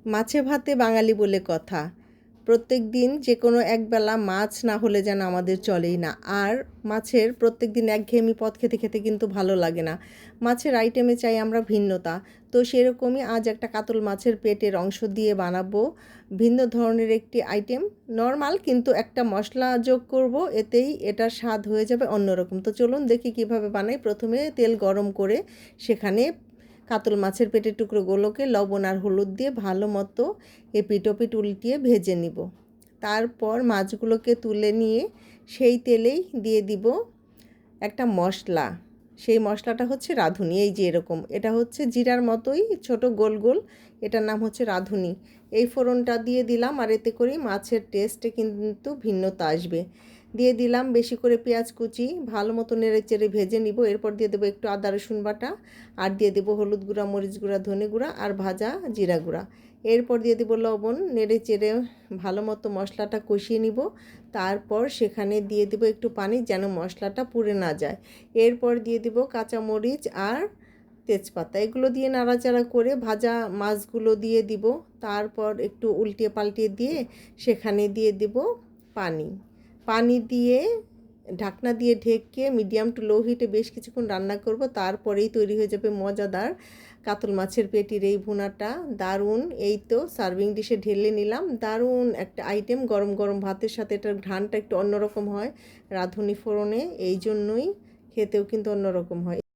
মাছে ভাতে বাঙালি বলে কথা। প্রত্যেকদিন যে কোনো একবেলা মাছ না হলে যেন আমাদের চলেই না। আর মাছের প্রত্যেকদিন একঘেয়েমি পদ খেতে খেতে কিন্তু ভালো লাগে না। মাছের আইটেমে চাই আমরা ভিন্নতা। তো সেরকমই আজ একটা কাতল মাছের পেটের অংশ দিয়ে বানাবো ভিন্ন ধরনের একটি আইটেম। নরমাল, কিন্তু একটা মশলা যোগ করব, এতেই এটার স্বাদ হয়ে যাবে অন্যরকম। তো চলুন দেখি কিভাবে বানাই। প্রথমে তেল গরম করে সেখানে কাতল মাছের পেটের টুকরোগুলোকে লবণ আর হলুদ দিয়ে ভালো মতো এপিট ওপিট উল্টিয়ে ভেজে নিব। তারপর মাছগুলোকে তুলে নিয়ে সেই তেলেই দিয়ে দিব একটা মশলা। সেই মশলাটা হচ্ছে রাঁধুনি। এই যে এরকম, এটা হচ্ছে জিরার মতোই ছোট গোল গোল, এটার নাম হচ্ছে রাঁধুনি। এই ফোড়নটা দিয়ে দিলাম, আর এতে করেই মাছের টেস্টে কিন্তু ভিন্নতা আসবে। দিয়ে দিলাম বেশি করে পেঁয়াজ কুচি, ভালো মতো নেড়ে চেড়ে ভেজে নিব। এরপর দিয়ে দেবো একটু আদা রসুন বাটা, আর দিয়ে দেবো হলুদ গুঁড়া, মরিচ গুঁড়া, ধনে গুঁড়া আর ভাজা জিরা গুঁড়া। এরপর দিয়ে দেবো লবণ, নেড়ে চেড়ে ভালো মতো মশলাটা কষিয়ে নিব। তারপর সেখানে দিয়ে দেবো একটু পানি, যেন মশলাটা পুড়ে না যায়। এরপর দিয়ে দিব কাঁচামরিচ আর তেজপাতা। এগুলো দিয়ে নাড়াচাড়া করে ভাজা মাছগুলো দিয়ে দিব। তারপর একটু উল্টিয়ে পাল্টিয়ে দিয়ে সেখানে দিয়ে দিব পানি। পানি দিয়ে ঢাকনা দিয়ে ঢেকে মিডিয়াম টু লো হিটে বেশ কিছুক্ষণ রান্না করব। তারপরেই তৈরি হয়ে যাবে মজাদার কাতল মাছের পেটির এই ভুনাটা। দারুণ! এই তো সার্ভিং ডিশে ঢেলে নিলাম। দারুণ একটা আইটেম, গরম গরম ভাতের সাথে এটার ঘ্রাণটা একটু অন্যরকম হয় রাঁধুনি ফোড়নে, এই জন্যই খেতেও কিন্তু অন্যরকম হয়।